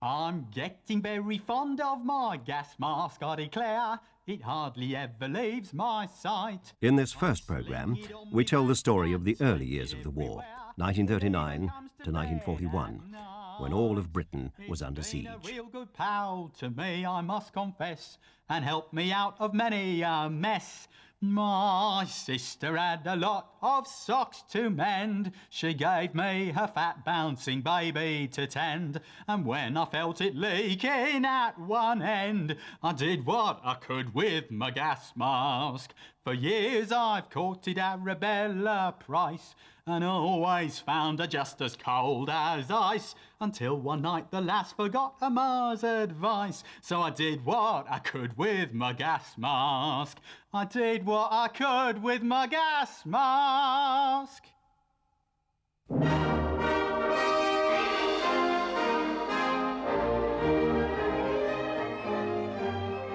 I'm getting very fond of my gas mask, I declare. It hardly ever leaves my sight. In this first programme, we tell the story of the early years of the war, 1939 to 1941, when all of Britain was under siege. A real good pal to me, I must confess, and helped me out of many a mess. My sister had a lot of socks to mend. She gave me her fat bouncing baby to tend. And when I felt it leaking at one end, I did what I could with my gas mask. For years I've courted Arabella Price, and always found her just as cold as ice, until one night the lass forgot her ma's advice. So I did what I could with my gas mask. I did what I could with my gas mask.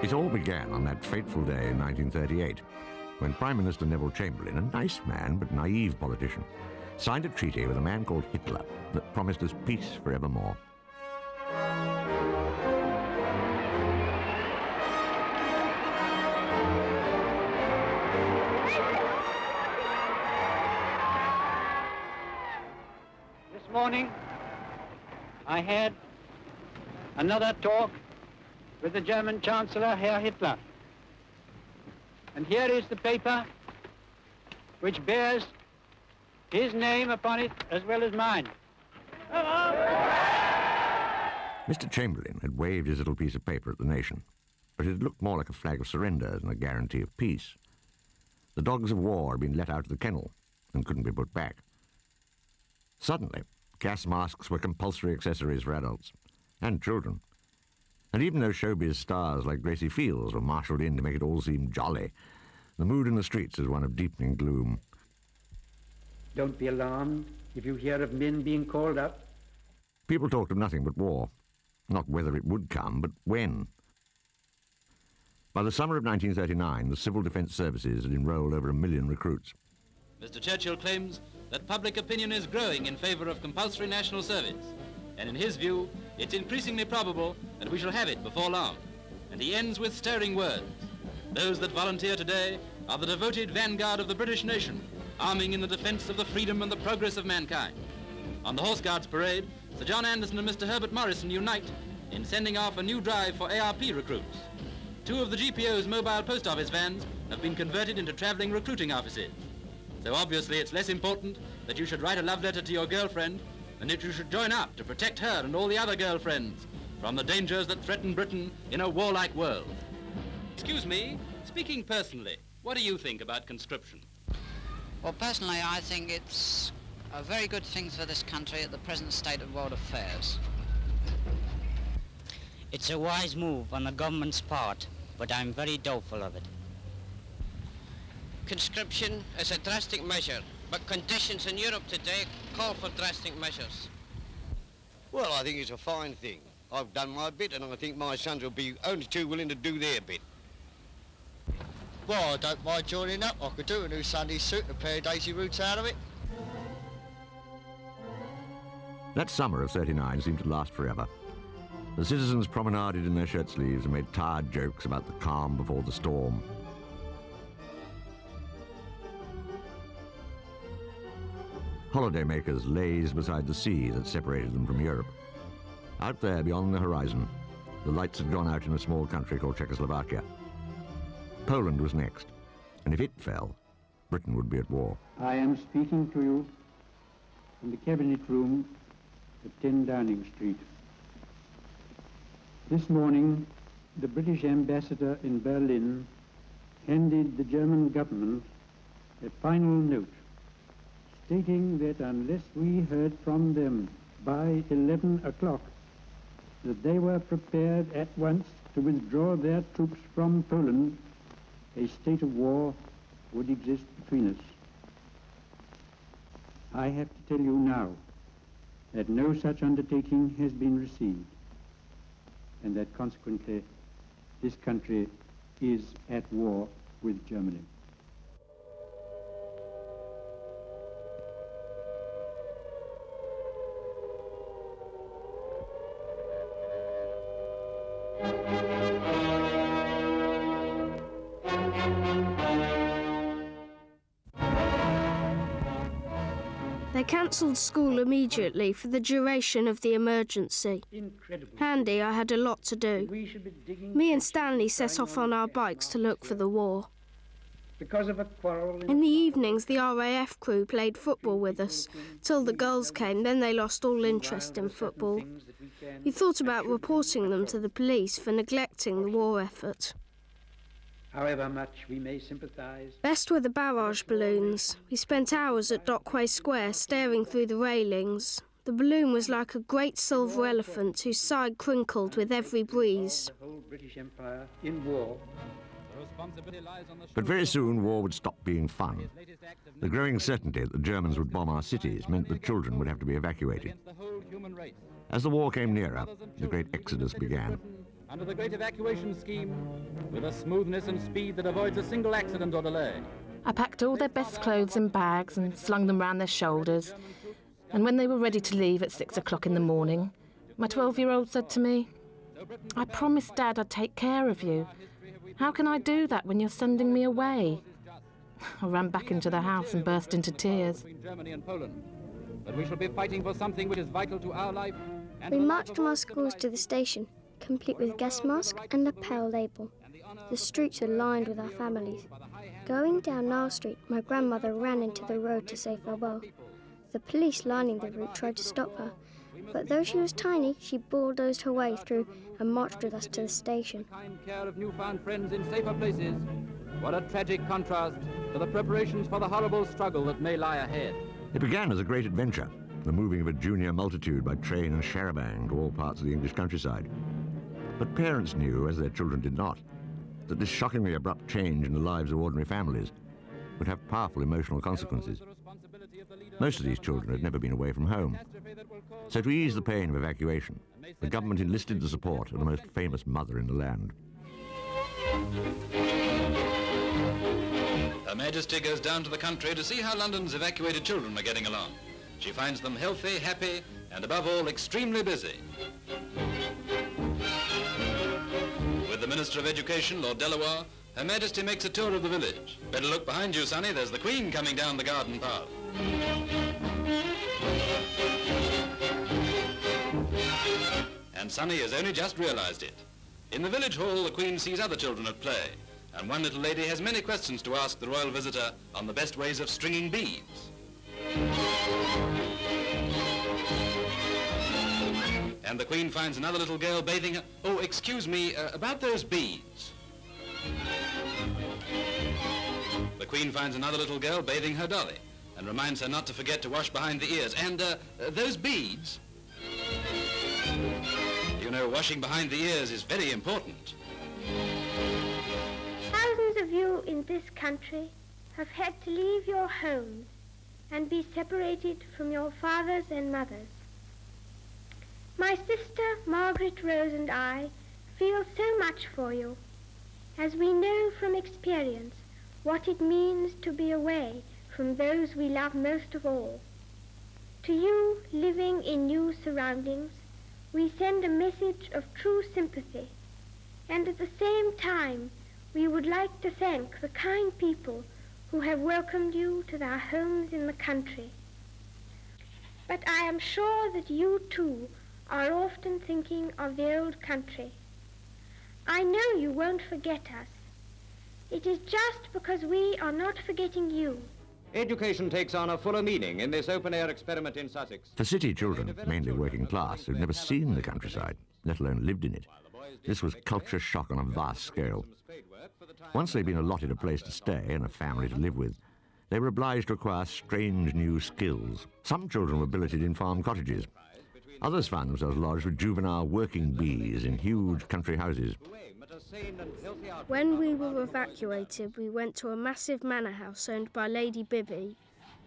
It all began on that fateful day in 1938, when Prime Minister Neville Chamberlain, a nice man but naive politician, signed a treaty with a man called Hitler that promised us peace forevermore. This morning, I had another talk with the German Chancellor, Herr Hitler. And here is the paper which bears his name upon it as well as mine. Mr. Chamberlain had waved his little piece of paper at the nation, but it had looked more like a flag of surrender than a guarantee of peace. The dogs of war had been let out of the kennel and couldn't be put back. Suddenly, gas masks were compulsory accessories for adults and children. And even though showbiz stars like Gracie Fields were marshalled in to make it all seem jolly, the mood in the streets is one of deepening gloom. Don't be alarmed if you hear of men being called up. People talked of nothing but war, not whether it would come, but when. By the summer of 1939, the Civil Defence Services had enrolled over 1 million recruits. Mr. Churchill claims that public opinion is growing in favour of compulsory national service, and in his view, it's increasingly probable that we shall have it before long. And he ends with stirring words. Those that volunteer today are the devoted vanguard of the British nation, arming in the defence of the freedom and the progress of mankind. On the Horse Guards parade, Sir John Anderson and Mr. Herbert Morrison unite in sending off a new drive for ARP recruits. 2 of the GPO's mobile post office vans have been converted into travelling recruiting offices. So obviously it's less important that you should write a love letter to your girlfriend than that you should join up to protect her and all the other girlfriends from the dangers that threaten Britain in a warlike world. Excuse me, speaking personally, what do you think about conscription? Well, personally, I think it's a very good thing for this country at the present state of world affairs. It's a wise move on the government's part, but I'm very doubtful of it. Conscription is a drastic measure, but conditions in Europe today call for drastic measures. Well, I think it's a fine thing. I've done my bit, and I think my sons will be only too willing to do their bit. Well, I don't mind joining up. I could do a new Sunday suit and a pair of daisy roots out of it. That summer of '39 seemed to last forever. The citizens promenaded in their shirt sleeves and made tired jokes about the calm before the storm. Holidaymakers lazed beside the sea that separated them from Europe. Out there beyond the horizon, the lights had gone out in a small country called Czechoslovakia. Poland was next, and if it fell, Britain would be at war. I am speaking to you from the cabinet room at 10 Downing Street. This morning, the British ambassador in Berlin handed the German government a final note stating that unless we heard from them by 11 o'clock, that they were prepared at once to withdraw their troops from Poland, a state of war would exist between us. I have to tell you now that no such undertaking has been received, and that consequently this country is at war with Germany. cancelled school immediately for the duration of the emergency. Handy, I had a lot to do. Me and Stanley set off on our bikes to look for the war. In the evenings, the RAF crew played football with us, till the girls came, then they lost all interest in football. We thought about reporting them to the police for neglecting the war effort. However much we may sympathise. Best were the barrage balloons. We spent hours at Dockway Square staring through the railings. The balloon was like a great silver elephant whose side crinkled with every breeze. The whole British Empire in war. But very soon war would stop being fun. The growing certainty that the Germans would bomb our cities meant that children would have to be evacuated. As the war came nearer, the great exodus began. Under the great evacuation scheme, with a smoothness and speed that avoids a single accident or delay. I packed all their best clothes in bags and slung them round their shoulders. And when they were ready to leave at 6 o'clock in the morning, my 12-year-old said to me, "I promised Dad I'd take care of you. How can I do that when you're sending me away?" I ran back into the house and burst into tears. Germany and Poland. But we shall be fighting for something which is vital to our life. We marched from our schools to the station, complete with gas mask and lapel label. The streets were lined with our families. Going down Nile Street, my grandmother ran into the road to say farewell. The police lining the route tried to stop her, but though she was tiny, she bulldozed her way through and marched with us to the station. Kind care of newfound friends in safer places. What a tragic contrast to the preparations for the horrible struggle that may lie ahead. It began as a great adventure, the moving of a junior multitude by train and charabanc to all parts of the English countryside. But parents knew, as their children did not, that this shockingly abrupt change in the lives of ordinary families would have powerful emotional consequences. Most of these children had never been away from home. So to ease the pain of evacuation, the government enlisted the support of the most famous mother in the land. Her Majesty goes down to the country to see how London's evacuated children are getting along. She finds them healthy, happy, and above all, extremely busy. With the Minister of Education, Lord Delaware, Her Majesty makes a tour of the village. Better look behind you, Sonny. There's the Queen coming down the garden path. And Sonny has only just realized it. In the village hall, the Queen sees other children at play, and one little lady has many questions to ask the royal visitor on the best ways of stringing beads. And the Queen finds another little girl bathing her. Oh, excuse me, about those beads. The Queen finds another little girl bathing her dolly and reminds her not to forget to wash behind the ears. And those beads. You know, washing behind the ears is very important. Thousands of you in this country have had to leave your homes and be separated from your fathers and mothers. My sister Margaret Rose and I feel so much for you, as we know from experience what it means to be away from those we love most of all. To you, living in new surroundings, we send a message of true sympathy, and at the same time, we would like to thank the kind people who have welcomed you to their homes in the country. But I am sure that you, too, are often thinking of the old country. I know you won't forget us. It is just because we are not forgetting you. Education takes on a fuller meaning in this open-air experiment in Sussex. For city children, mainly working class, who'd never seen the countryside, let alone lived in it, this was culture shock on a vast scale. Once they'd been allotted a place to stay and a family to live with, they were obliged to acquire strange new skills. Some children were billeted in farm cottages. Others found themselves lodged with juvenile working bees in huge country houses. When we were evacuated, we went to a massive manor house owned by Lady Bibby.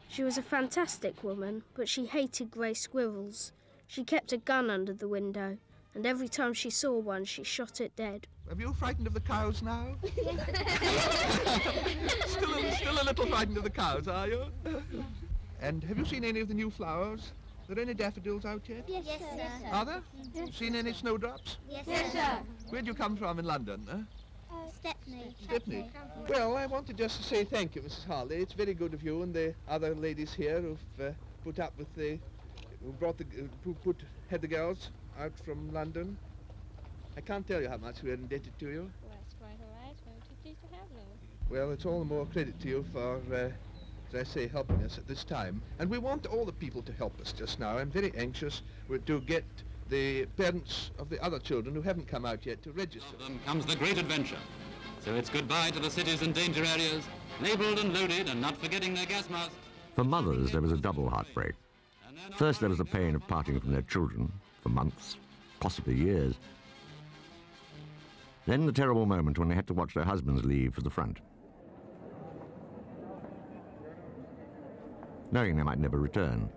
She was a fantastic woman, but she hated grey squirrels. She kept a gun under the window, and every time she saw one, she shot it dead. Are you frightened of the cows now? still a little frightened of the cows, are you? And have you seen any of the new flowers? Are there any daffodils out yet? Yes, sir. Are there? Seen any snowdrops? Yes, sir. Where'd you come from in London? Stepney. Stepney. Well, I wanted just to say thank you, Mrs. Harley. It's very good of you and the other ladies here who've put up with who had the girls out from London. I can't tell you how much we're indebted to you. Well, that's quite all right. Won't you please to have them? Well, it's all the more credit to you for, as I say, helping us at this time. And we want all the people to help us just now. I'm very anxious to get the parents of the other children who haven't come out yet to register. Then comes the great adventure. So it's goodbye to the cities and danger areas, labelled and loaded and not forgetting their gas masks. For mothers, there was a double heartbreak. First, there was the pain of parting from their children for months, possibly years. Then the terrible moment when they had to watch their husbands leave for the front. Knowing they might never return.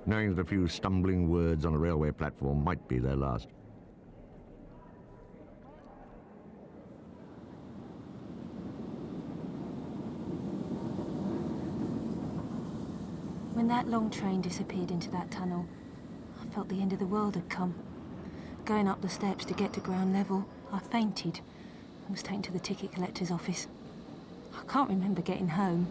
Knowing that a few stumbling words on a railway platform might be their last. When that long train disappeared into that tunnel, I felt the end of the world had come. Going up the steps to get to ground level, I fainted and was taken to the ticket collector's office. I can't remember getting home.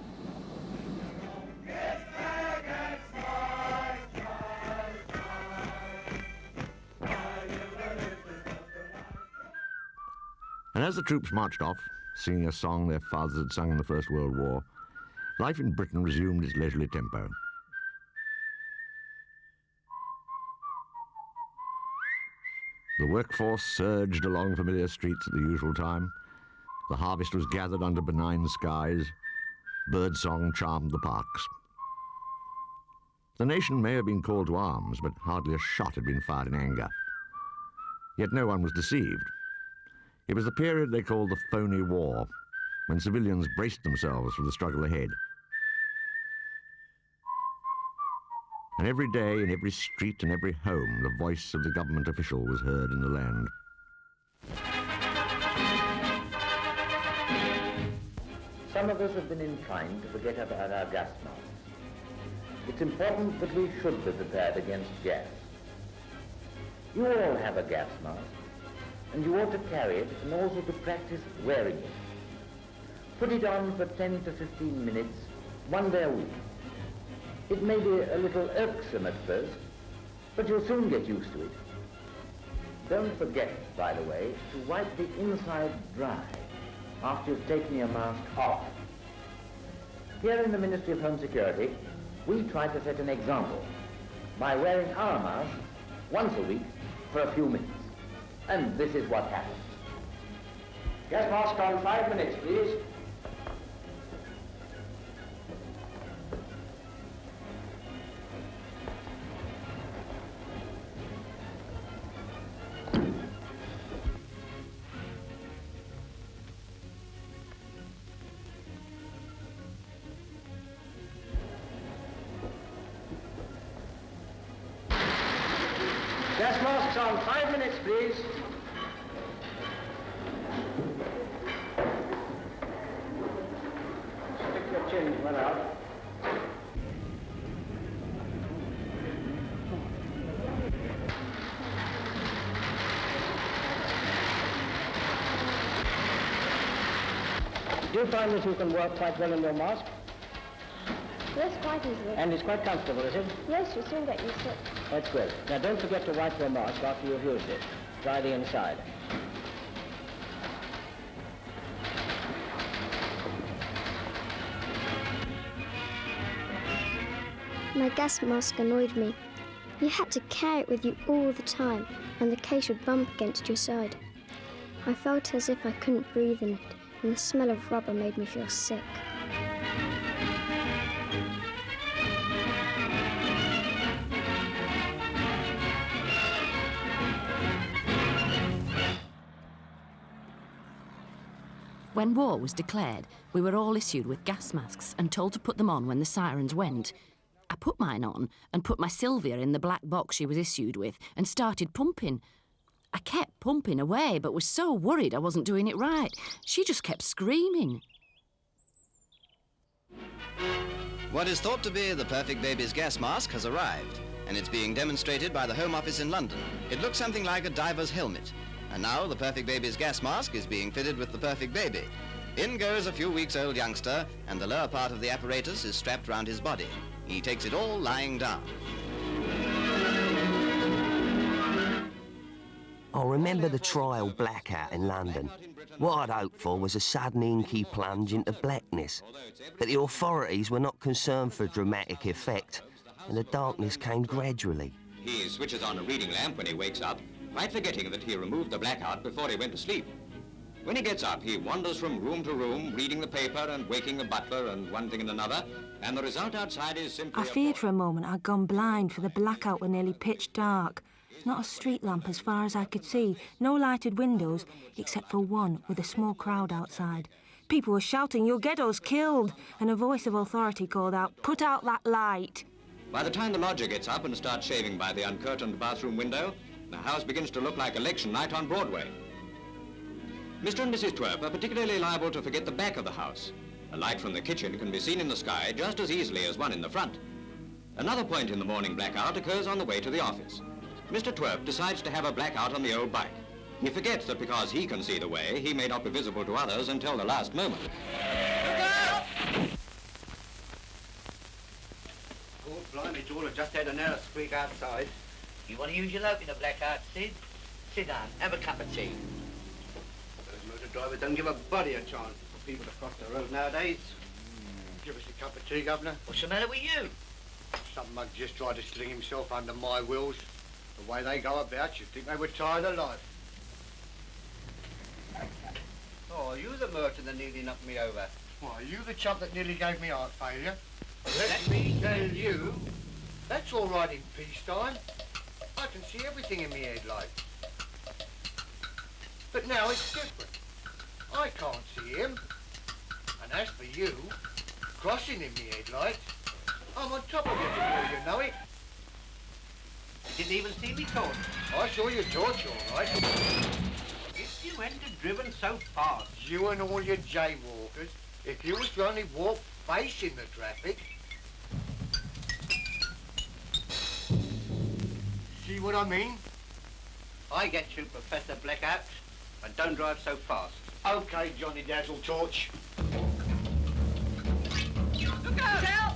And as the troops marched off, singing a song their fathers had sung in the First World War, life in Britain resumed its leisurely tempo. The workforce surged along familiar streets at the usual time. The harvest was gathered under benign skies. Birdsong charmed the parks. The nation may have been called to arms, but hardly a shot had been fired in anger. Yet no one was deceived. It was the period they called the phony war, when civilians braced themselves for the struggle ahead. And every day, in every street and every home, the voice of the government official was heard in the land. Some of us have been inclined to forget about our gas masks. It's important that we should be prepared against gas. You all have a gas mask, and you ought to carry it and also to practice wearing it. Put it on for 10 to 15 minutes, one day a week. It may be a little irksome at first, but you'll soon get used to it. Don't forget, by the way, to wipe the inside dry after you've taken your mask off. Here in the Ministry of Home Security, we try to set an example by wearing our masks once a week for a few minutes. And this is what happens. Gas mask on 5 minutes, please. Gas masks on 5 minutes, please. Stick your chin well out. Do you find that you can work quite well in your mask? Yes, quite easily. And it's quite comfortable, is it? Yes, you soon get used to it. That's good. Now, don't forget to wipe your mask after you've used it. Dry the inside. My gas mask annoyed me. You had to carry it with you all the time, and the case would bump against your side. I felt as if I couldn't breathe in it, and the smell of rubber made me feel sick. When war was declared, we were all issued with gas masks and told to put them on when the sirens went. I put mine on and put my Sylvia in the black box she was issued with and started pumping. I kept pumping away, but was so worried I wasn't doing it right. She just kept screaming. What is thought to be the perfect baby's gas mask has arrived, and it's being demonstrated by the Home Office in London. It looks something like a diver's helmet. And now the perfect baby's gas mask is being fitted with the perfect baby. In goes a few weeks old youngster, and the lower part of the apparatus is strapped round his body. He takes it all lying down. I remember the trial blackout in London. What I'd hoped for was a sudden inky plunge into blackness. But the authorities were not concerned for dramatic effect, and the darkness came gradually. He switches on a reading lamp when he wakes up, quite forgetting that he removed the blackout before he went to sleep. When he gets up, he wanders from room to room, reading the paper and waking the butler and one thing and another, and the result outside is simply... I feared for a moment I'd gone blind, for the blackout were nearly pitch dark. Not a street lamp as far as I could see, no lighted windows, except for one with a small crowd outside. People were shouting, "You'll get us killed!" and a voice of authority called out, "Put out that light!" By the time the lodger gets up and starts shaving by the uncurtained bathroom window, the house begins to look like election night on Broadway. Mr. and Mrs. Twerp are particularly liable to forget the back of the house. A light from the kitchen can be seen in the sky just as easily as one in the front. Another point in the morning blackout occurs on the way to the office. Mr. Twerp decides to have a blackout on the old bike. He forgets that because he can see the way, he may not be visible to others until the last moment. Look out! Oh, blimey, Joel, I've just had a narrow squeak outside. You want to use your lope in a blackout, Sid? Sit down, have a cup of tea. Those motor drivers don't give a body a chance for people to cross the road nowadays. Give us a cup of tea, Governor. What's the matter with you? Some mug just tried to sling himself under my wheels. The way they go about, you'd think they were tired of life. Oh, are you the merchant that nearly knocked me over? Why, are you the chump that nearly gave me heart failure? Let me tell you, that's all right in peacetime. I can see everything in me headlights. But now it's different. I can't see him. And as for you, crossing in me headlights, I'm on top of you before you know it. You didn't even see me torch. I saw you torch, all right. If you hadn't have driven so fast. You and all your jaywalkers, if you was to only walk facing the traffic. See what I mean? I get you, Professor Blackout, and don't drive so fast. Okay, Johnny Dazzle Torch. Look out!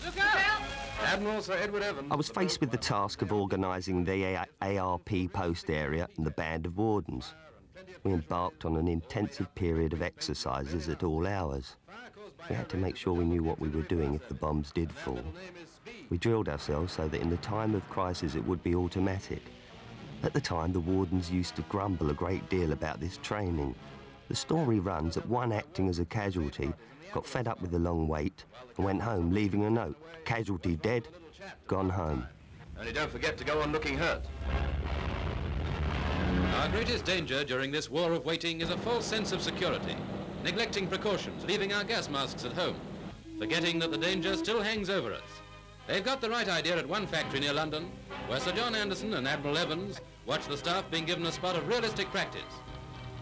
Look out! Admiral Sir Edward Evans... I was faced with the task of organising the ARP post area and the band of wardens. We embarked on an intensive period of exercises at all hours. We had to make sure we knew what we were doing if the bombs did fall. We drilled ourselves so that in the time of crisis it would be automatic. At the time, the wardens used to grumble a great deal about this training. The story runs that one acting as a casualty got fed up with the long wait and went home, leaving a note. Casualty dead, gone home. Only don't forget to go on looking hurt. Our greatest danger during this war of waiting is a false sense of security, neglecting precautions, leaving our gas masks at home, forgetting that the danger still hangs over us. They've got the right idea at one factory near London, where Sir John Anderson and Admiral Evans watch the staff being given a spot of realistic practice.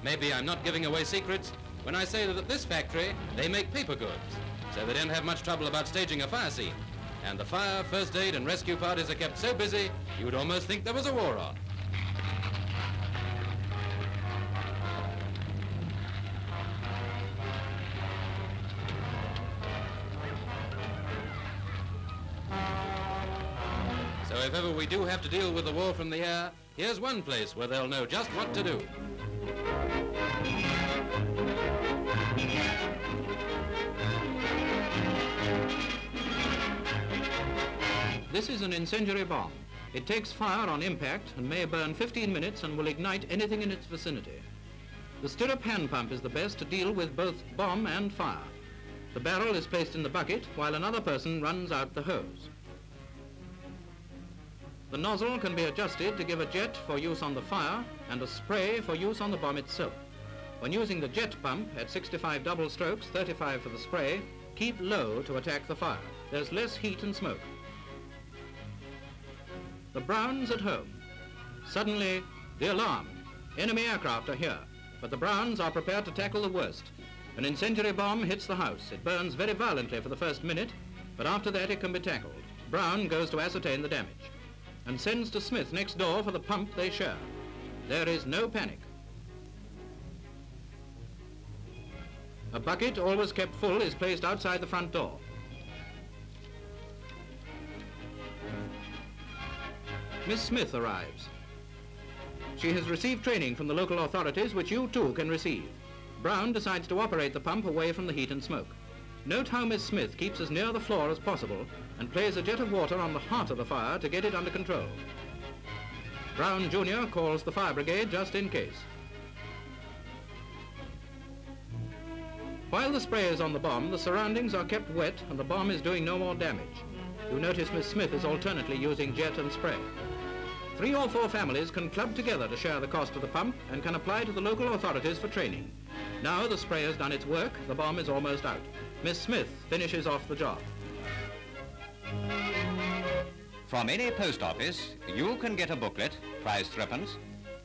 Maybe I'm not giving away secrets when I say that at this factory they make paper goods, so they don't have much trouble about staging a fire scene. And the fire, first aid and rescue parties are kept so busy you would almost think there was a war on. So if ever we do have to deal with the war from the air, here's one place where they'll know just what to do. This is an incendiary bomb. It takes fire on impact and may burn 15 minutes and will ignite anything in its vicinity. The stirrup hand pump is the best to deal with both bomb and fire. The barrel is placed in the bucket while another person runs out the hose. The nozzle can be adjusted to give a jet for use on the fire and a spray for use on the bomb itself. When using the jet pump at 65 double strokes, 35 for the spray, keep low to attack the fire. There's less heat and smoke. The Browns at home. Suddenly, the alarm. Enemy aircraft are here, but the Browns are prepared to tackle the worst. An incendiary bomb hits the house. It burns very violently for the first minute, but after that it can be tackled. Brown goes to ascertain the damage and sends to Smith next door for the pump they share. There is no panic. A bucket, always kept full, is placed outside the front door. Miss Smith arrives. She has received training from the local authorities, which you too can receive. Brown decides to operate the pump away from the heat and smoke. Note how Miss Smith keeps as near the floor as possible and plays a jet of water on the heart of the fire to get it under control. Brown Jr. calls the fire brigade just in case. While the spray is on the bomb, the surroundings are kept wet and the bomb is doing no more damage. You notice Miss Smith is alternately using jet and spray. 3 or 4 families can club together to share the cost of the pump and can apply to the local authorities for training. Now the spray has done its work, the bomb is almost out. Miss Smith finishes off the job. From any post office, you can get a booklet, price 3d,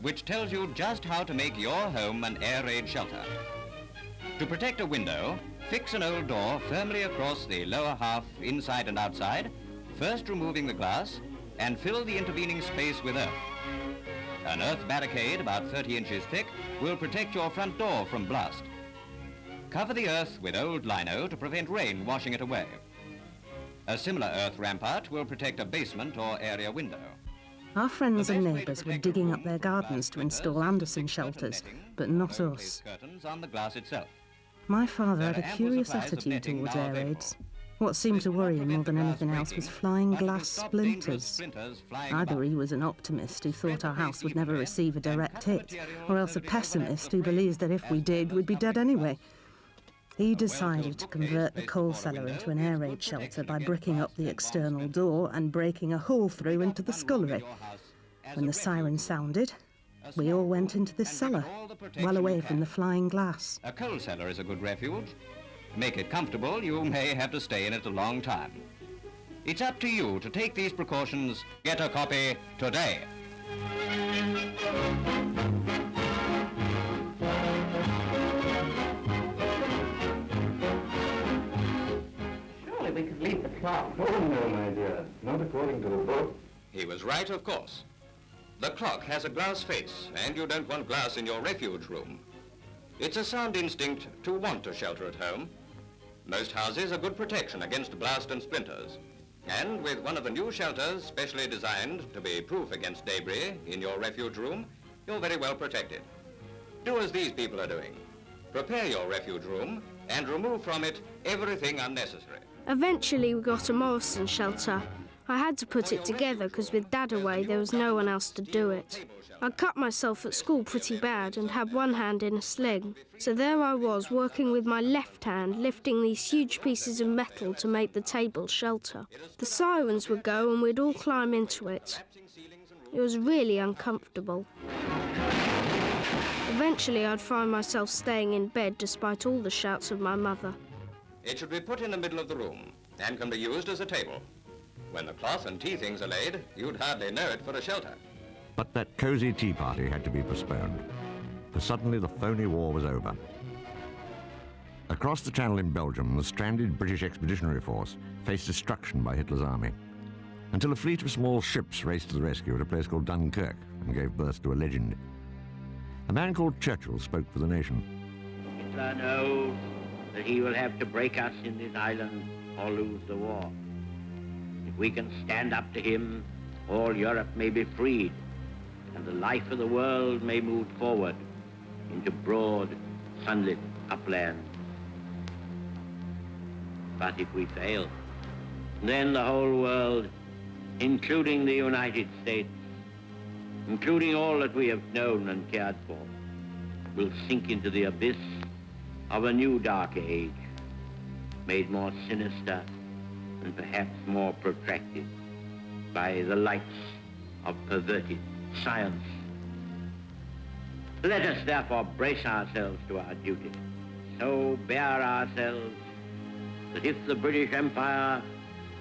which tells you just how to make your home an air raid shelter. To protect a window, fix an old door firmly across the lower half, inside and outside, first removing the glass, and fill the intervening space with earth. An earth barricade about 30 inches thick will protect your front door from blast. Cover the earth with old lino to prevent rain washing it away. A similar earth rampart will protect a basement or area window. Our friends and neighbours were digging up their gardens to install Anderson shelters, but not us. Curtains on the glass itself. My father had a curious attitude towards air raids. What seemed to worry him more than anything else was flying glass splinters. Either he was an optimist who thought our house would never receive a direct hit, or else a pessimist who believes that if we did, we'd be dead anyway. He decided to convert the coal cellar into an air raid shelter by bricking up the external door and breaking a hole through into the scullery. When the siren sounded, we all went into this cellar, well away from the flying glass. A coal cellar is a good refuge. Make it comfortable, you may have to stay in it a long time. It's up to you to take these precautions. Get a copy today. Surely we could leave the clock. Oh, no, my dear. Not according to the book. He was right, of course. The clock has a glass face, and you don't want glass in your refuge room. It's a sound instinct to want to shelter at home. Most houses are good protection against blast and splinters. And with one of the new shelters specially designed to be proof against debris in your refuge room, you're very well protected. Do as these people are doing. Prepare your refuge room and remove from it everything unnecessary. Eventually we got a Morrison shelter. I had to put it together because with Dad away there was no one else to do it. I cut myself at school pretty bad and had one hand in a sling. So there I was working with my left hand lifting these huge pieces of metal to make the table shelter. The sirens would go and we'd all climb into it. It was really uncomfortable. Eventually I'd find myself staying in bed despite all the shouts of my mother. It should be put in the middle of the room and can be used as a table. When the cloth and tea things are laid, you'd hardly know it for a shelter. But that cosy tea party had to be postponed, for suddenly the phony war was over. Across the Channel in Belgium, the stranded British Expeditionary Force faced destruction by Hitler's army, until a fleet of small ships raced to the rescue at a place called Dunkirk and gave birth to a legend. A man called Churchill spoke for the nation. Hitler knows that he will have to break us in this island or lose the war. If we can stand up to him, all Europe may be freed, and the life of the world may move forward into broad, sunlit upland. But if we fail, then the whole world, including the United States, including all that we have known and cared for, will sink into the abyss of a new dark age, made more sinister and perhaps more protracted by the lights of perverted science. Let us therefore brace ourselves to our duty, so bear ourselves that if the British Empire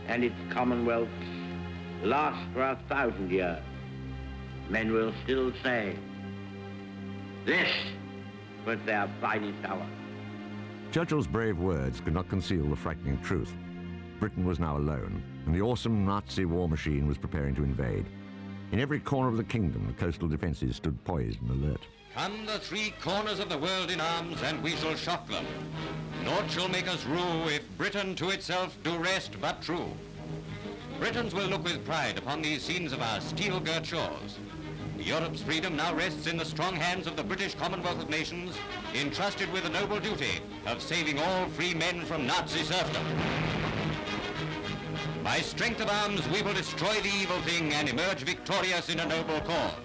and its commonwealths last for 1,000 years, men will still say, this was their finest hour. Churchill's brave words could not conceal the frightening truth. Britain was now alone, and the awesome Nazi war machine was preparing to invade. In every corner of the kingdom, the coastal defences stood poised and alert. Come the three corners of the world in arms, and we shall shock them. Naught shall make us rue if Britain to itself do rest but true. Britons will look with pride upon these scenes of our steel-girt shores. Europe's freedom now rests in the strong hands of the British Commonwealth of Nations, entrusted with the noble duty of saving all free men from Nazi serfdom. By strength of arms, we will destroy the evil thing and emerge victorious in a noble cause.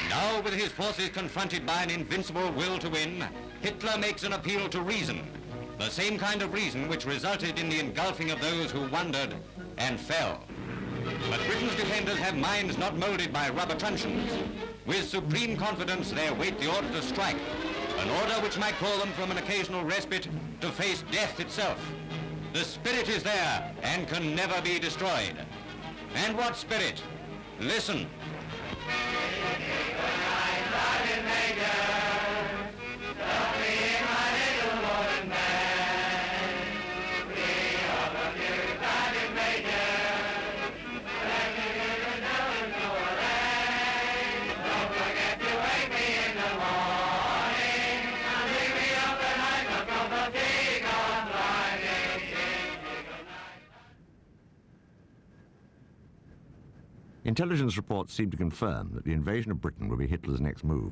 Now, with his forces confronted by an invincible will to win, Hitler makes an appeal to reason, the same kind of reason which resulted in the engulfing of those who wandered and fell. But Britain's defenders have minds not molded by rubber truncheons. With supreme confidence, they await the order to strike, an order which might call them from an occasional respite to face death itself. The spirit is there and can never be destroyed. And what spirit? Listen. Intelligence reports seemed to confirm that the invasion of Britain would be Hitler's next move.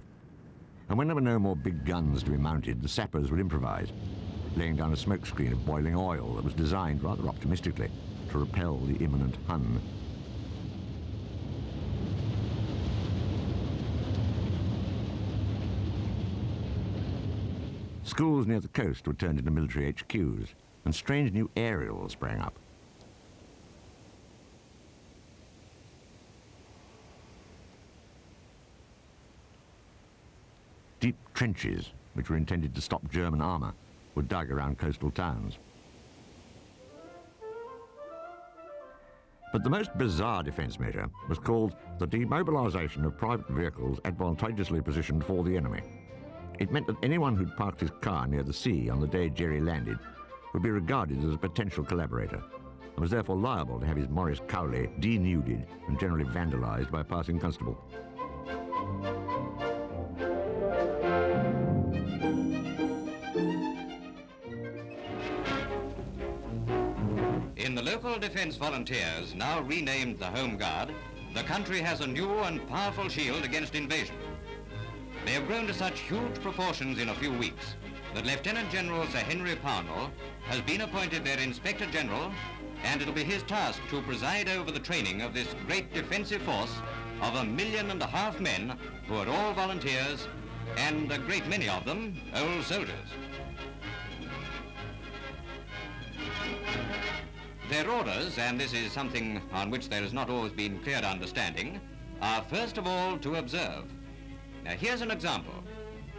And when there were no more big guns to be mounted, the sappers would improvise, laying down a smokescreen of boiling oil that was designed, rather optimistically, to repel the imminent Hun. Schools near the coast were turned into military HQs, and strange new aerials sprang up. Deep trenches, which were intended to stop German armour, were dug around coastal towns. But the most bizarre defence measure was called the demobilisation of private vehicles advantageously positioned for the enemy. It meant that anyone who'd parked his car near the sea on the day Jerry landed would be regarded as a potential collaborator, and was therefore liable to have his Morris Cowley denuded and generally vandalised by a passing constable. In the local defence volunteers, now renamed the Home Guard, the country has a new and powerful shield against invasion. They have grown to such huge proportions in a few weeks that Lieutenant General Sir Henry Parnell has been appointed their Inspector General, and it'll be his task to preside over the training of this great defensive force of 1.5 million men who are all volunteers, and a great many of them old soldiers. Their orders, and this is something on which there has not always been clear understanding, are first of all to observe. Now here's an example.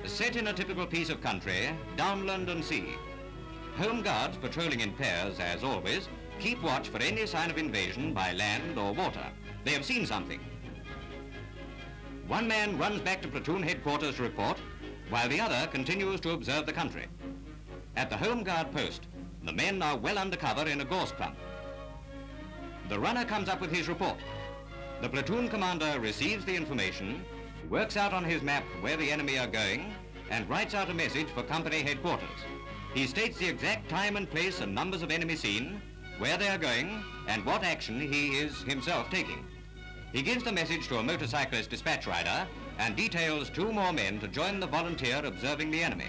Set in a typical piece of country, downland and sea. Home Guards patrolling in pairs, as always, keep watch for any sign of invasion by land or water. They have seen something. One man runs back to platoon headquarters to report, while the other continues to observe the country. At the Home Guard post, the men are well under cover in a gorse clump. The runner comes up with his report. The platoon commander receives the information, works out on his map where the enemy are going, and writes out a message for company headquarters. He states the exact time and place and numbers of enemy seen, where they are going, and what action he is himself taking. He gives the message to a motorcyclist dispatch rider and details 2 more men to join the volunteer observing the enemy.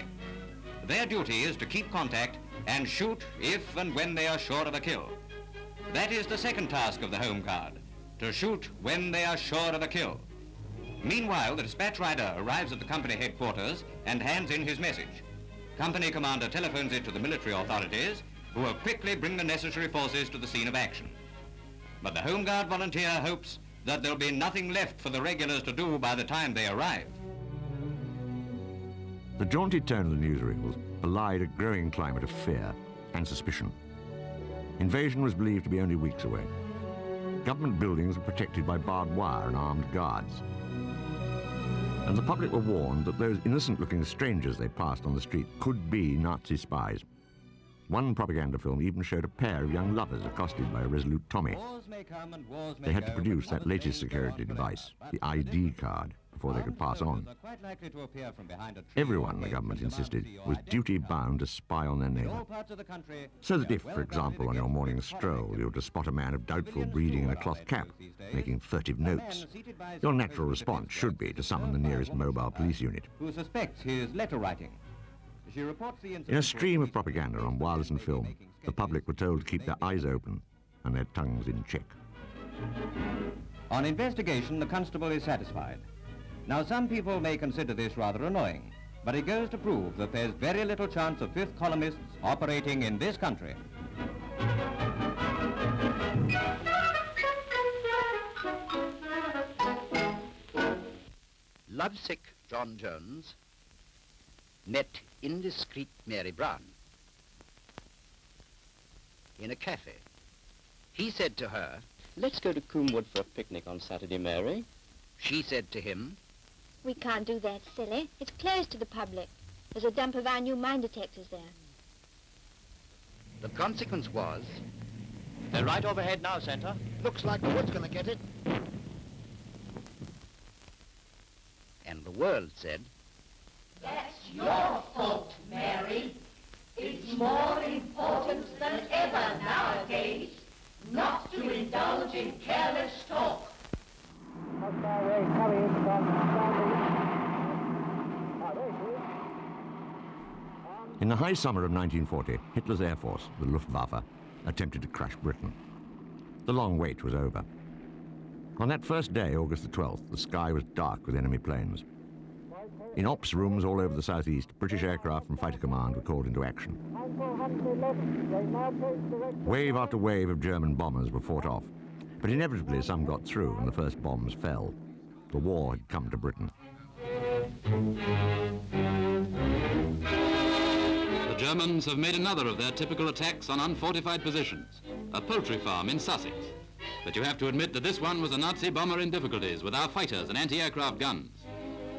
Their duty is to keep contact and shoot if and when they are sure of a kill. That is the second task of the Home Guard, to shoot when they are sure of a kill. Meanwhile, the dispatch rider arrives at the company headquarters and hands in his message. Company commander telephones it to the military authorities, who will quickly bring the necessary forces to the scene of action. But the Home Guard volunteer hopes that there'll be nothing left for the regulars to do by the time they arrive. The jaunty tone of the newsreels belied a growing climate of fear and suspicion. Invasion was believed to be only weeks away. Government buildings were protected by barbed wire and armed guards. And the public were warned that those innocent-looking strangers they passed on the street could be Nazi spies. One propaganda film even showed a pair of young lovers accosted by a resolute Tommy. They had to produce that latest security device, the ID card, before they could pass on. Everyone, the government insisted, was duty-bound to spy on their neighbour. So that if, for example, on your morning stroll, you were to spot a man of doubtful breeding in a cloth cap, making furtive notes, your natural response should be to summon the nearest mobile police unit. Who suspects his letter writing. In a stream of propaganda on wireless and film, the public were told to keep their eyes open and their tongues in check. On investigation, the constable is satisfied. Now, some people may consider this rather annoying, but it goes to prove that there's very little chance of fifth columnists operating in this country. Lovesick John Jones met indiscreet Mary Brown in a cafe. He said to her, "Let's go to Coomwood for a picnic on Saturday, Mary." She said to him, We can't do that, silly. It's closed to the public. There's a dump of our new mine detectors there. the consequence was... They're right overhead now, Centre. Looks like the wood's going to get it. And the world said, That's your fault, Mary. It's more important than ever nowadays not to indulge in careless talk. In the high summer of 1940, Hitler's Air Force, the Luftwaffe, attempted to crush Britain. The long wait was over. On that first day, August the 12th, the sky was dark with enemy planes. In ops rooms all over the southeast, British aircraft from Fighter Command were called into action. Wave after wave of German bombers were fought off, but inevitably some got through and the first bombs fell. The war had come to Britain. The Germans have made another of their typical attacks on unfortified positions, a poultry farm in Sussex. But you have to admit that this one was a Nazi bomber in difficulties with our fighters and anti-aircraft guns.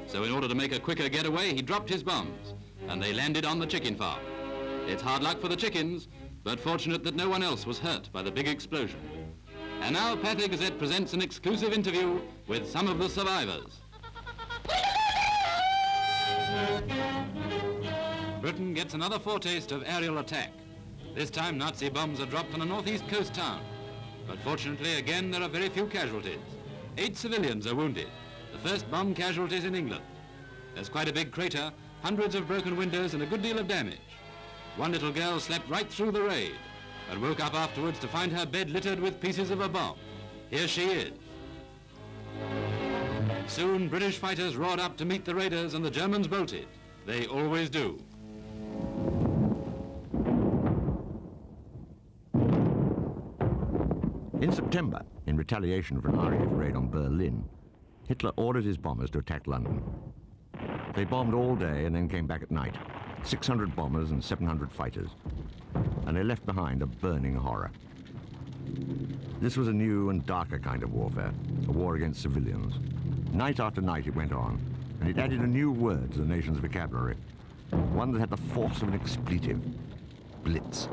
So in order to make a quicker getaway, he dropped his bombs, and they landed on the chicken farm. It's hard luck for the chickens, but fortunate that no one else was hurt by the big explosion. And now Pathé Gazette presents an exclusive interview with some of the survivors. Britain gets another foretaste of aerial attack. This time Nazi bombs are dropped on a northeast coast town. But fortunately, again, there are very few casualties. 8 civilians are wounded, the first bomb casualties in England. There's quite a big crater, hundreds of broken windows and a good deal of damage. One little girl slept right through the raid and woke up afterwards to find her bed littered with pieces of a bomb. Here she is. Soon, British fighters roared up to meet the raiders and the Germans bolted. They always do. In September, in retaliation for an RAF raid on Berlin, Hitler ordered his bombers to attack London. They bombed all day and then came back at night, 600 bombers and 700 fighters, and they left behind a burning horror. This was a new and darker kind of warfare, a war against civilians. Night after night it went on, and it added a new word to the nation's vocabulary, one that had the force of an expletive: Blitz.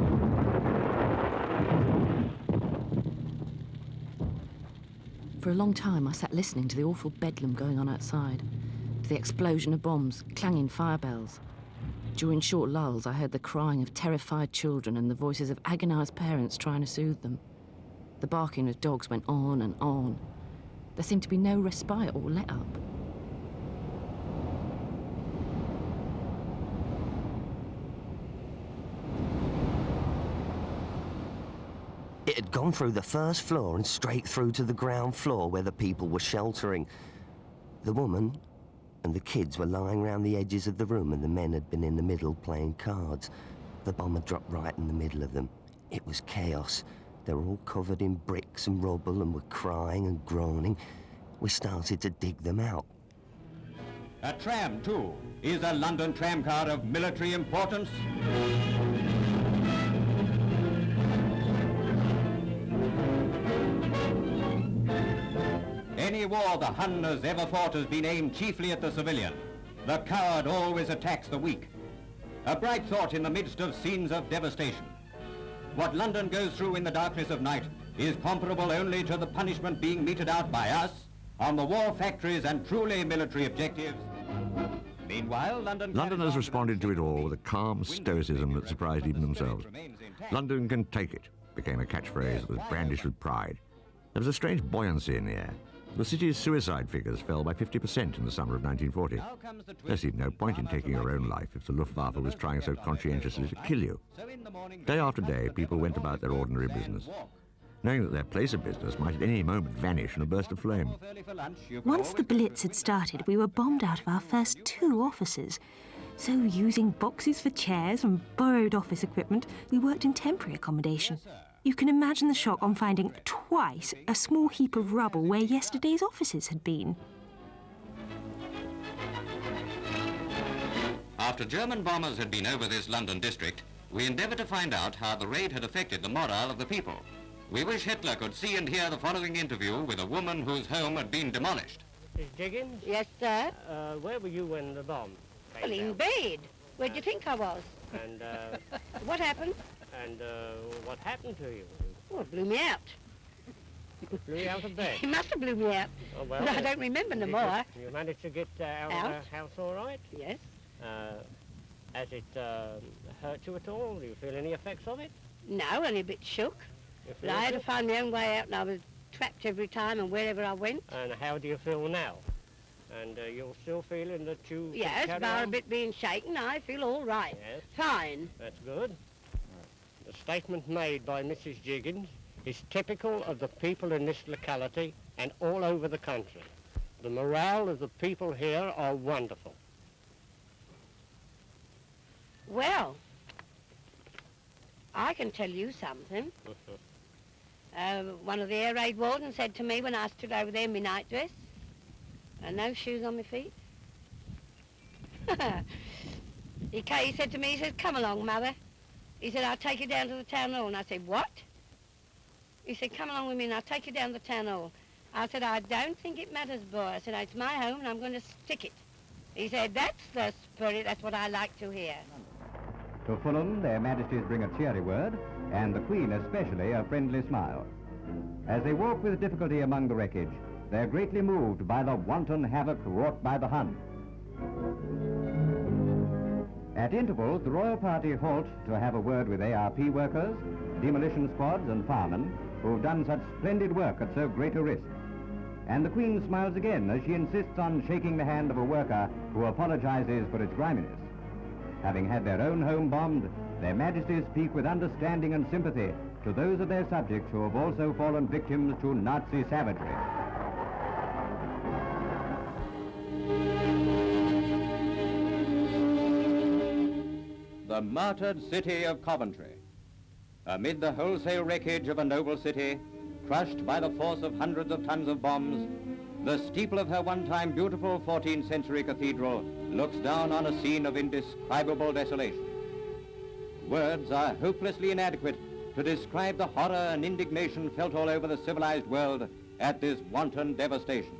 For a long time, I sat listening to the awful bedlam going on outside, to the explosion of bombs, clanging fire bells. During short lulls, I heard the crying of terrified children and the voices of agonised parents trying to soothe them. The barking of dogs went on and on. There seemed to be no respite or let-up. It had gone through the first floor and straight through to the ground floor where the people were sheltering. The woman and the kids were lying round the edges of the room, and the men had been in the middle playing cards. The bomb had dropped right in the middle of them. It was chaos. They were all covered in bricks and rubble and were crying and groaning. We started to dig them out. A tram, too. Is a London tramcar of military importance? Any war the Hun has ever fought has been aimed chiefly at the civilian. The coward always attacks the weak. A bright thought in the midst of scenes of devastation. What London goes through in the darkness of night is comparable only to the punishment being meted out by us on the war factories and truly military objectives. Meanwhile, London has responded to it all with a calm stoicism that surprised even themselves. London can take it became a catchphrase that was brandished with pride. There was a strange buoyancy in the air. The city's suicide figures fell by 50% in the summer of 1940. There seemed no point in taking your own life if the Luftwaffe was trying so conscientiously to kill you. Day after day, people went about their ordinary business, knowing that their place of business might at any moment vanish in a burst of flame. Once the Blitz had started, we were bombed out of our first 2 offices. So, using boxes for chairs and borrowed office equipment, we worked in temporary accommodation. You can imagine the shock on finding twice a small heap of rubble where yesterday's offices had been. After German bombers had been over this London district, we endeavoured to find out how the raid had affected the morale of the people. We wish Hitler could see and hear the following interview with a woman whose home had been demolished. Mrs. Jiggins? Yes, sir? Where were you when the bomb came Well, in down? bed. Where do you think I was? And, What happened? and what happened to you? Oh, it blew me out. Blew you out of bed? He must have blew me out. Oh, well, I don't remember no more. You managed to get out of the house all right? Yes. Has it hurt you at all? Do you feel any effects of it? No, only a bit shook. You But feel I had it? to find my own way out, and I was trapped every time and wherever I went. And how do you feel now? And you're still feeling that you can Yes, carry bar a on? bit being shaken, I feel all right. Yes. Fine. That's good. The statement made by Mrs. Jiggins is typical of the people in this locality and all over the country. The morale of the people here are wonderful. Well, I can tell you something. One of the air raid wardens said to me when I stood over there in my night dress, and no shoes on my feet. He said to me, he said, "Come along, Mother." He said, "I'll take you down to the town hall." And I said, "What?" He said, "Come along with me and I'll take you down to the town hall." I said, "I don't think it matters, boy." I said, "It's my home and I'm going to stick it." He said, "That's the spirit, that's what I like to hear." To Fulham, their Majesties bring a cheery word, and the Queen especially a friendly smile. As they walk with difficulty among the wreckage, they're greatly moved by the wanton havoc wrought by the Hun. At intervals, the royal party halt to have a word with ARP workers, demolition squads and firemen who've done such splendid work at so great a risk. And the Queen smiles again as she insists on shaking the hand of a worker who apologizes for its griminess. Having had their own home bombed, their Majesties speak with understanding and sympathy to those of their subjects who have also fallen victims to Nazi savagery. The martyred city of Coventry. Amid the wholesale wreckage of a noble city, crushed by the force of hundreds of tons of bombs, the steeple of her one-time beautiful 14th century cathedral looks down on a scene of indescribable desolation. Words are hopelessly inadequate to describe the horror and indignation felt all over the civilized world at this wanton devastation.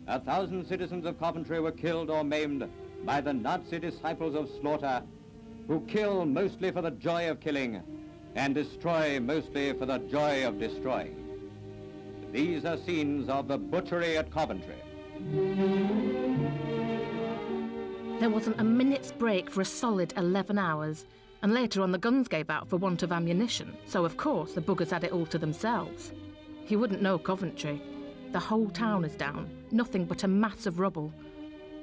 1,000 citizens of Coventry were killed or maimed by the Nazi disciples of slaughter, who kill mostly for the joy of killing and destroy mostly for the joy of destroying. These are scenes of the butchery at Coventry. There wasn't a minute's break for a solid 11 hours, and later on the guns gave out for want of ammunition, so of course the buggers had it all to themselves. You wouldn't know Coventry. The whole town is down, nothing but a mass of rubble.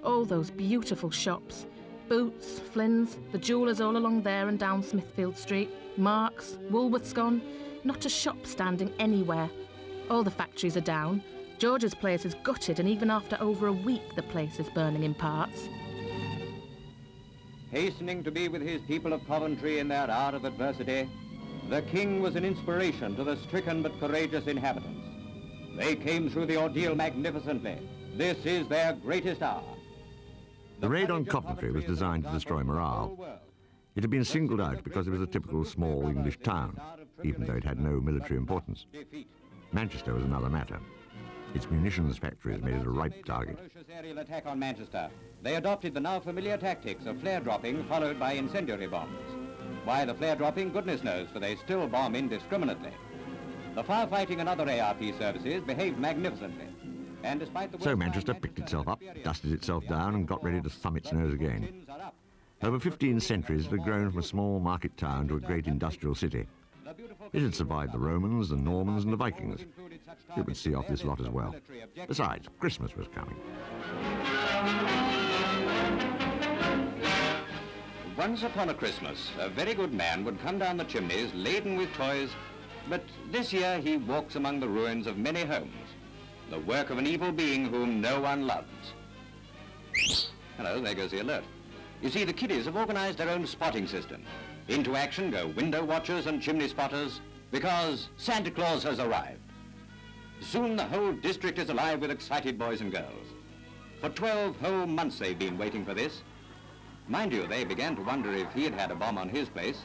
All those beautiful shops, Boots, Flynn's, the jewellers all along there and down Smithfield Street, Marks, Woolworth's gone, not a shop standing anywhere. All the factories are down, George's place is gutted, and even after over a week the place is burning in parts. Hastening to be with his people of Coventry in their hour of adversity, the king was an inspiration to the stricken but courageous inhabitants. They came through the ordeal magnificently. This is their greatest hour. The raid on Coventry was designed to destroy morale. It had been singled out because it was a typical small English town, even though it had no military importance. Manchester was another matter. Its munitions factories made it a ripe target. Ferocious aerial attack on Manchester. They adopted the now familiar tactics of flare dropping followed by incendiary bombs. Why, the flare dropping, goodness knows, for they still bomb indiscriminately. The firefighting and other ARP services behaved magnificently. And despite the So Manchester picked itself up, dusted itself down and got ready to thumb its nose again. Over 15 centuries it had grown from a small market town to a great industrial city. It had survived the Romans, the Normans and the Vikings. It would see off this lot as well. Besides, Christmas was coming. Once upon a Christmas, a very good man would come down the chimneys laden with toys, but this year he walks among the ruins of many homes, the work of an evil being whom no one loves. Hello, there goes the alert. You see, the kiddies have organized their own spotting system. Into action go window watchers and chimney spotters, because Santa Claus has arrived. Soon the whole district is alive with excited boys and girls. For 12 whole months they've been waiting for this. Mind you, they began to wonder if he had had a bomb on his place.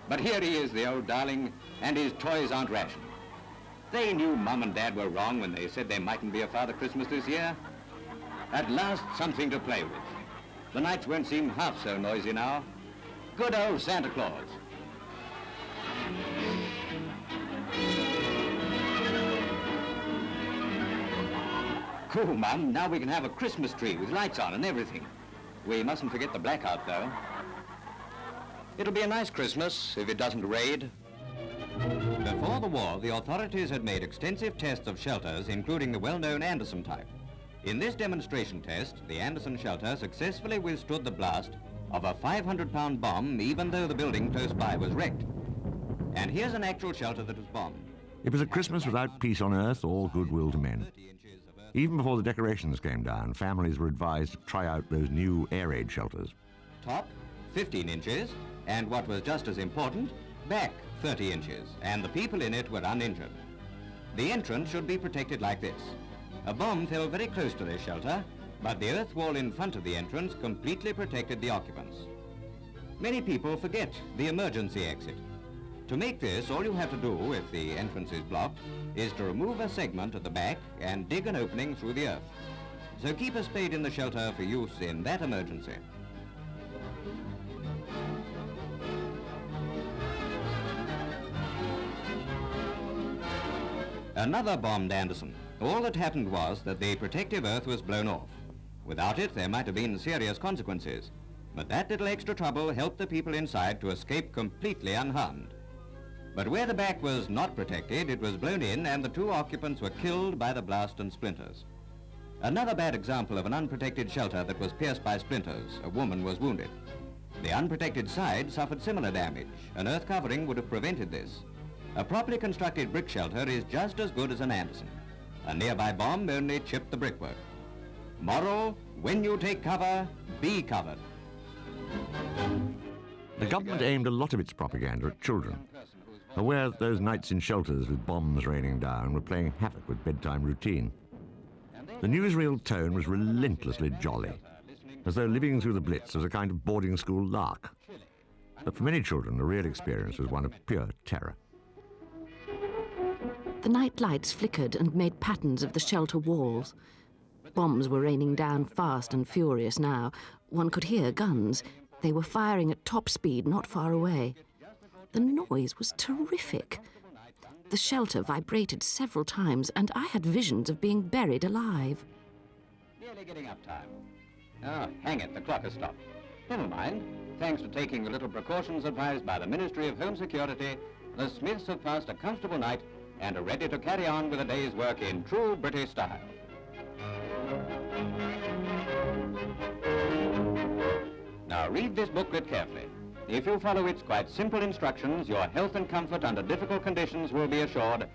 But here he is, the old darling, and his toys aren't rationed. They knew Mum and Dad were wrong when they said there mightn't be a Father Christmas this year. At last, something to play with. The nights won't seem half so noisy now. Good old Santa Claus. Cool, Mum. Now we can have a Christmas tree with lights on and everything. We mustn't forget the blackout, though. It'll be a nice Christmas if it doesn't raid. Before the war, the authorities had made extensive tests of shelters, including the well-known Anderson type. In this demonstration test, the Anderson shelter successfully withstood the blast of a 500-pound bomb, even though the building close by was wrecked. And here's an actual shelter that was bombed. It was a Christmas without peace on earth or goodwill to men. Even before the decorations came down, families were advised to try out those new air raid shelters. Top, 15 inches, and what was just as important, back 30 inches, and the people in it were uninjured. The entrance should be protected like this. A bomb fell very close to this shelter, but the earth wall in front of the entrance completely protected the occupants. Many people forget the emergency exit. To make this, all you have to do, if the entrance is blocked, is to remove a segment at the back and dig an opening through the earth. So keep a spade in the shelter for use in that emergency. Another bombed Anderson. All that happened was that the protective earth was blown off. Without it, there might have been serious consequences. But that little extra trouble helped the people inside to escape completely unharmed. But where the back was not protected, it was blown in and the two occupants were killed by the blast and splinters. Another bad example of an unprotected shelter that was pierced by splinters. A woman was wounded. The unprotected side suffered similar damage. An earth covering would have prevented this. A properly constructed brick shelter is just as good as an Anderson. A nearby bomb only chipped the brickwork. Moral, when you take cover, be covered. The government aimed a lot of its propaganda at children, aware that those nights in shelters with bombs raining down were playing havoc with bedtime routine. The newsreel tone was relentlessly jolly, as though living through the Blitz was a kind of boarding school lark. But for many children, the real experience was one of pure terror. The night lights flickered and made patterns of the shelter walls. Bombs were raining down fast and furious now. One could hear guns. They were firing at top speed not far away. The noise was terrific. The shelter vibrated several times, and I had visions of being buried alive. Nearly getting up time. Oh, hang it, the clock has stopped. Never mind. Thanks to taking the little precautions advised by the Ministry of Home Security, the Smiths have passed a comfortable night and are ready to carry on with a day's work in true British style. Now read this booklet carefully. If you follow its quite simple instructions, your health and comfort under difficult conditions will be assured,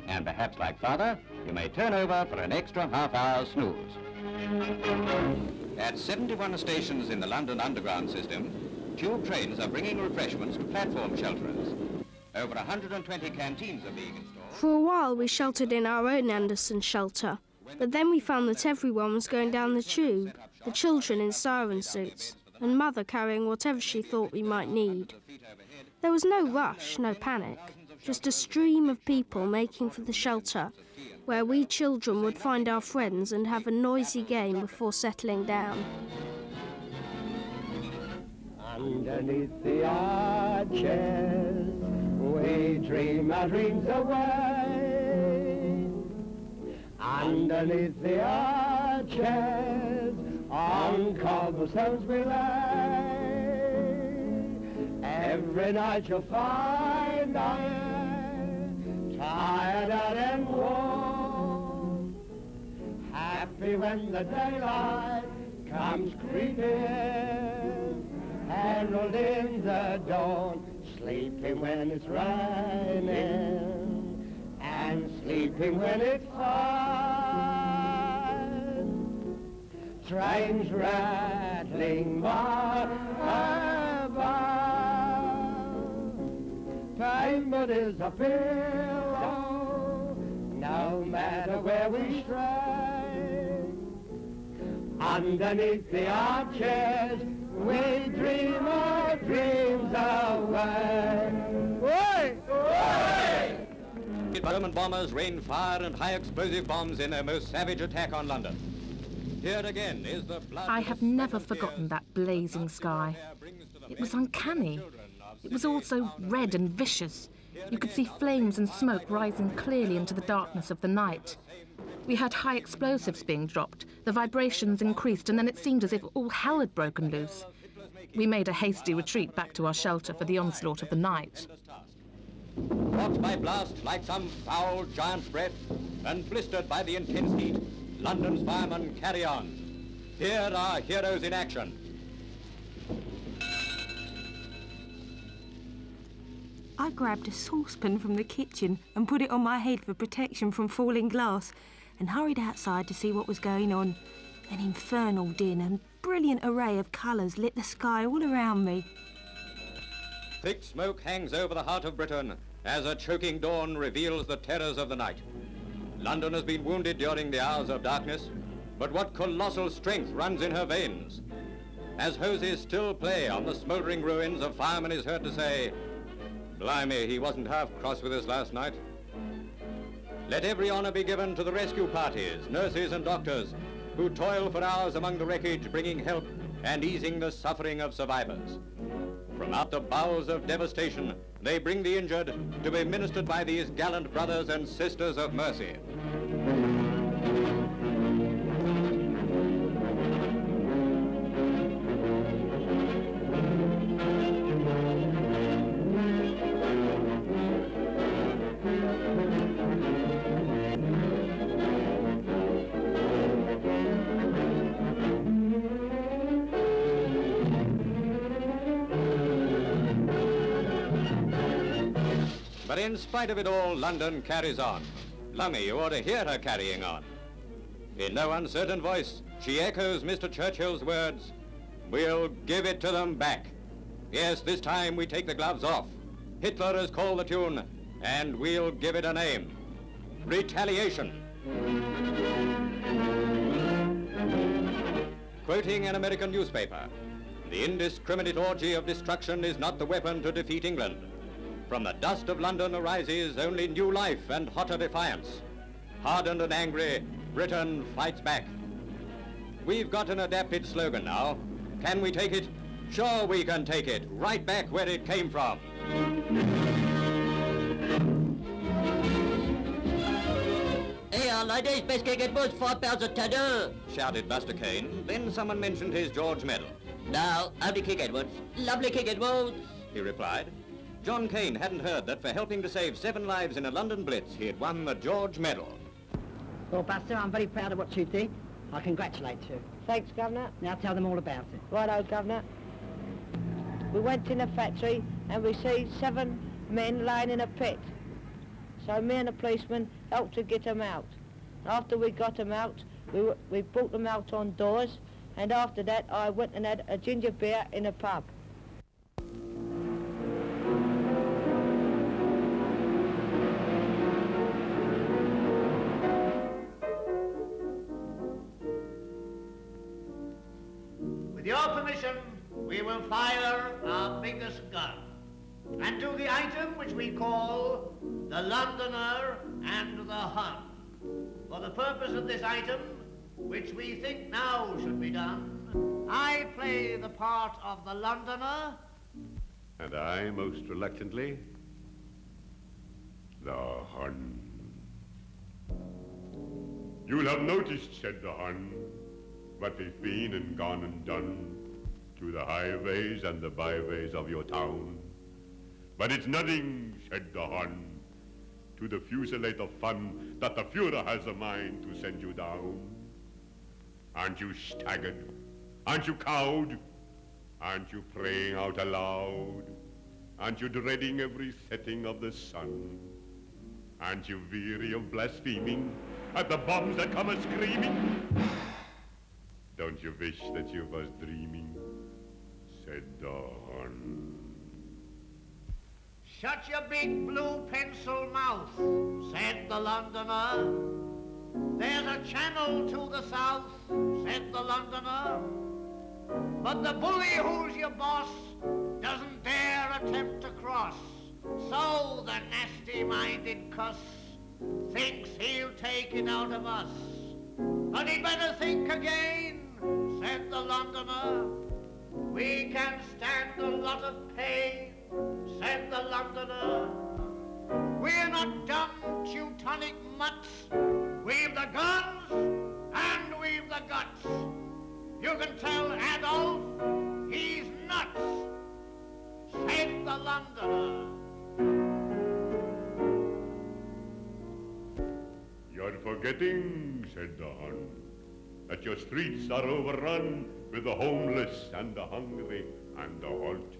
and perhaps like Father, you may turn over for an extra half-hour snooze. At 71 stations in the London Underground system, tube trains are bringing refreshments to platform shelterers. Over 120 canteens are being installed. For a while we sheltered in our own Anderson shelter, but then we found that everyone was going down the tube, the children in siren suits, and Mother carrying whatever she thought we might need. There was no rush, no panic, just a stream of people making for the shelter, where we children would find our friends and have a noisy game before settling down. Underneath the arches, we dream our dreams away. Underneath the arches, on cobblestones we lay. Every night you'll find us tired out and worn, happy when the daylight comes creeping, herald in the dawn, sleeping when it's raining, and sleeping when it's fine. Trains rattling by above, pavement is a pillow, no matter where we stray. Underneath the arches, we dream our dreams away. Oi! Oi! German bombers rained fire and high explosive bombs in their most savage attack on London. Here again is the blood. I have never forgotten that blazing sky. It was uncanny. It was all so red and vicious. You could see flames and smoke rising clearly into the darkness of the night. We heard high explosives being dropped, the vibrations increased, and then it seemed as if all hell had broken loose. We made a hasty retreat back to our shelter for the onslaught of the night. Caught by blast like some foul giant's breath, and blistered by the intense heat, London's firemen carry on. Here are heroes in action. I grabbed a saucepan from the kitchen and put it on my head for protection from falling glass, and hurried outside to see what was going on. An infernal din and brilliant array of colours lit the sky all around me. Thick smoke hangs over the heart of Britain as a choking dawn reveals the terrors of the night. London has been wounded during the hours of darkness, but what colossal strength runs in her veins. As hoses still play on the smouldering ruins, a fireman is heard to say, "Blimey, he wasn't half cross with us last night." Let every honour be given to the rescue parties, nurses and doctors, who toil for hours among the wreckage, bringing help and easing the suffering of survivors. From out the bowels of devastation, they bring the injured to be ministered by these gallant brothers and sisters of mercy. But in spite of it all, London carries on. Lummy, you ought to hear her carrying on. In no uncertain voice, she echoes Mr. Churchill's words, "We'll give it to them back." Yes, this time we take the gloves off. Hitler has called the tune, and we'll give it a name. Retaliation. Quoting an American newspaper, the indiscriminate orgy of destruction is not the weapon to defeat England. From the dust of London arises only new life and hotter defiance. Hardened and angry, Britain fights back. We've got an adapted slogan now. Can we take it? Sure we can take it, right back where it came from. Hey, ladies, best cricket balls, £5 a tenner, shouted Buster Kane. Then someone mentioned his George medal. No, only kick Edwards. Lovely kick Edwards, he replied. John Kane hadn't heard that for helping to save 7 lives in a London Blitz, he had won the George medal. Well, Buster, I'm very proud of what you did. I congratulate you. Thanks, Governor. Now tell them all about it. Righto, Governor. We went in a factory and we see 7 men lying in a pit. So me and a policeman helped to get them out. After we got them out, we brought them out on doors, and after that I went and had a ginger beer in a pub. With your permission, we will fire our biggest gun and do the item which we call the Londoner and the Hun. For the purpose of this item, which we think now should be done, I play the part of the Londoner. And I, most reluctantly, the Hun. You'll have noticed, said the Hun, what they've been and gone and done to the highways and the byways of your town. But it's nothing, said the Hun, to the fusillade of fun that the Führer has a mind to send you down. Aren't you staggered? Aren't you cowed? Aren't you praying out aloud? Aren't you dreading every setting of the sun? Aren't you weary of blaspheming at the bombs that come a-screaming? Don't you wish that you was dreaming? Said the Hun. Shut your big blue pencil mouth, said the Londoner. There's a channel to the south, said the Londoner. But the bully who's your boss doesn't dare attempt to cross. So the nasty-minded cuss thinks he'll take it out of us. But he'd better think again, said the Londoner. We can stand a lot of pain, said the Londoner. We're not dumb Teutonic mutts. We've the guns and we've the guts. You can tell Adolf he's nuts, said the Londoner. You're forgetting, said the Hun, that your streets are overrun with the homeless and the hungry and the halt.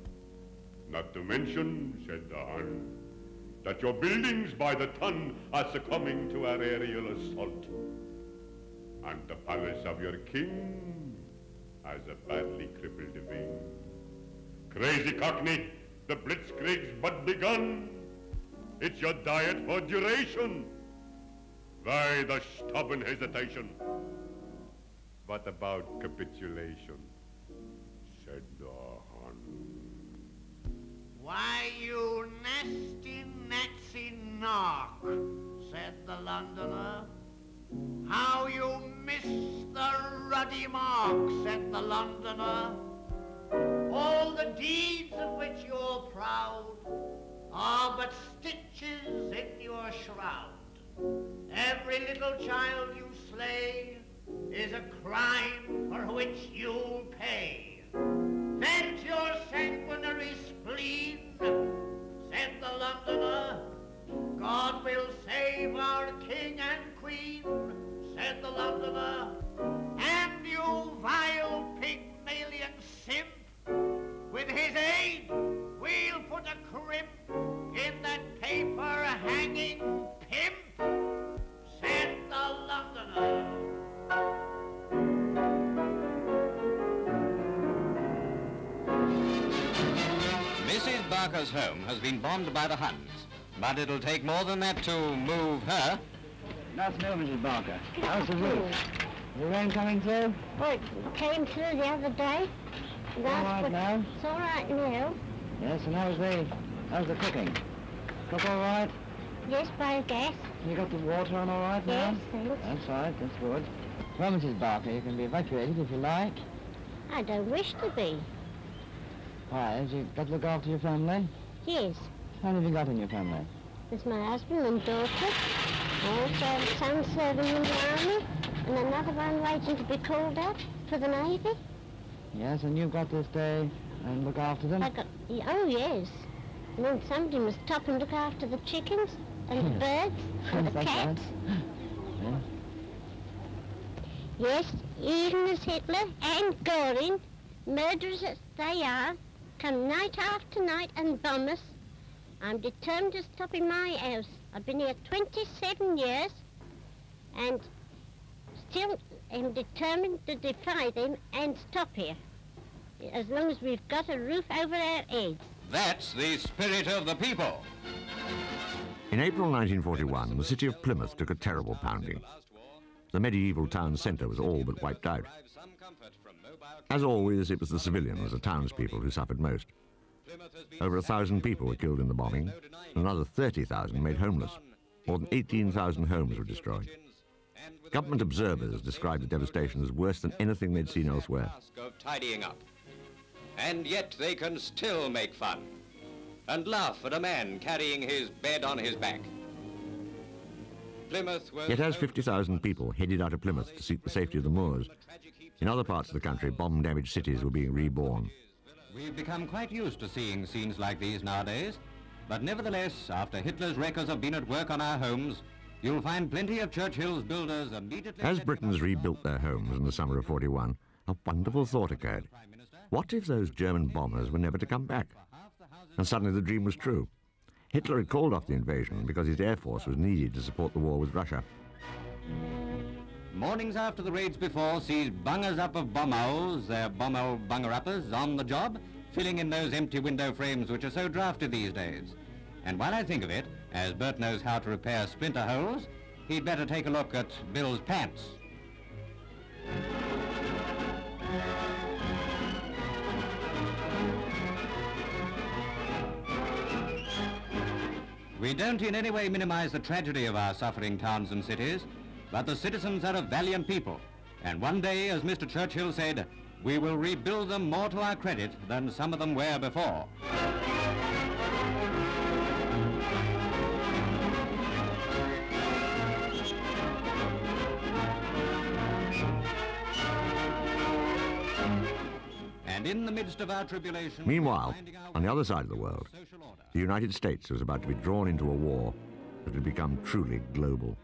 Not to mention, said the Hun, that your buildings by the ton are succumbing to our aerial assault. And the palace of your king has a badly crippled wing. Crazy Cockney, the blitzkrieg's but begun. It's your diet for duration. Why the stubborn hesitation? What about capitulation? Said the Hun. Why, you nasty Nazi narc, said the Londoner. How you miss the ruddy mark, said the Londoner. All the deeds of which you're proud are but stitches in your shroud. Every little child you slay is a crime for which you'll pay. Vent your sanguinary spleen, said the Londoner. God will save our king and queen, said the Londoner. And you vile Pygmalion simp, with his aid we'll put a crimp in that paper hanging pimp, said the Londoner. Mrs. Barker's home has been bombed by the Huns, but it'll take more than that to move her. Nothing new, Mrs. Barker. How's the roof? The rain coming through? Well, it came through the other day. All right now? It's all right now. Yes, and how's the cooking? Cook all right? Yes, by gas. You got the water on all right now? Yes, thanks. That's right, that's good. Well, Mrs. Barker, you can be evacuated if you like. I don't wish to be. Why, have you got to look after your family? Yes. How many have you got in your family? There's my husband and daughter. I also have a son serving in the army, and another one waiting to be called up for the Navy. Yes, and you've got to stay and look after them? Oh, yes. And then somebody must stop and look after the chickens and the birds and the cats. Right. Yes, even as Hitler and Goring, murderers as they are, come night after night and bomb us. I'm determined to stop in my house. I've been here 27 years and still am determined to defy them and stop here, as long as we've got a roof over our heads. That's the spirit of the people. In April 1941, the city of Plymouth took a terrible pounding. The medieval town centre was all but wiped out. As always, it was the civilians, the townspeople, who suffered most. Over 1,000 people were killed in the bombing, and another 30,000 made homeless. More than 18,000 homes were destroyed. Government observers described the devastation as worse than anything they'd seen elsewhere. Of tidying up. And yet they can still make fun and laugh at a man carrying his bed on his back. Plymouth was... Yet as 50,000 people headed out of Plymouth to seek the safety of the moors, in other parts of the country, bomb-damaged cities were being reborn. We've become quite used to seeing scenes like these nowadays, but nevertheless, after Hitler's wreckers have been at work on our homes, you'll find plenty of Churchill's builders immediately... As Britons rebuilt their homes in the summer of 41, a wonderful thought occurred. What if those German bombers were never to come back? And suddenly the dream was true. Hitler had called off the invasion because his air force was needed to support the war with Russia. Mornings after the raids before sees bungers up of bomb owls, their bomb owl bunger-uppers, on the job, filling in those empty window frames which are so drafty these days. And while I think of it, as Bert knows how to repair splinter holes, he'd better take a look at Bill's pants. We don't in any way minimize the tragedy of our suffering towns and cities, but the citizens are a valiant people. And one day, as Mr. Churchill said, we will rebuild them more to our credit than some of them were before. And in the midst of our tribulation... Meanwhile, on the other side of the world, the United States was about to be drawn into a war that had become truly global.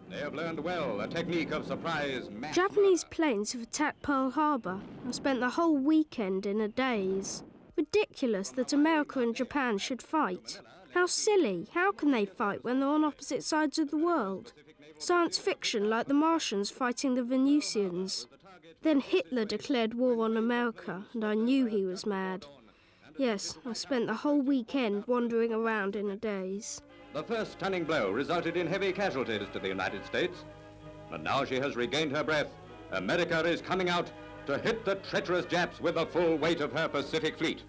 They have learned well a technique of surprise... Japanese planes have attacked Pearl Harbor and spent the whole weekend in a daze. Ridiculous that America and Japan should fight. How silly. How can they fight when they're on opposite sides of the world? Science fiction like the Martians fighting the Venusians. Then Hitler declared war on America, and I knew he was mad. Yes, I spent the whole weekend wandering around in a daze. The first stunning blow resulted in heavy casualties to the United States. But now she has regained her breath. America is coming out to hit the treacherous Japs with the full weight of her Pacific Fleet.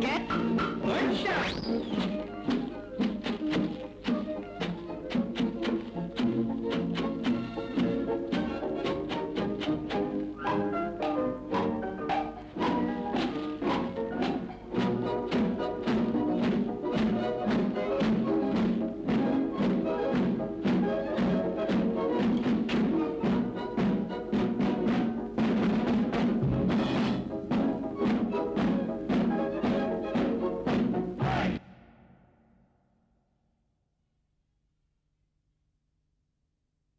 Get, one shot.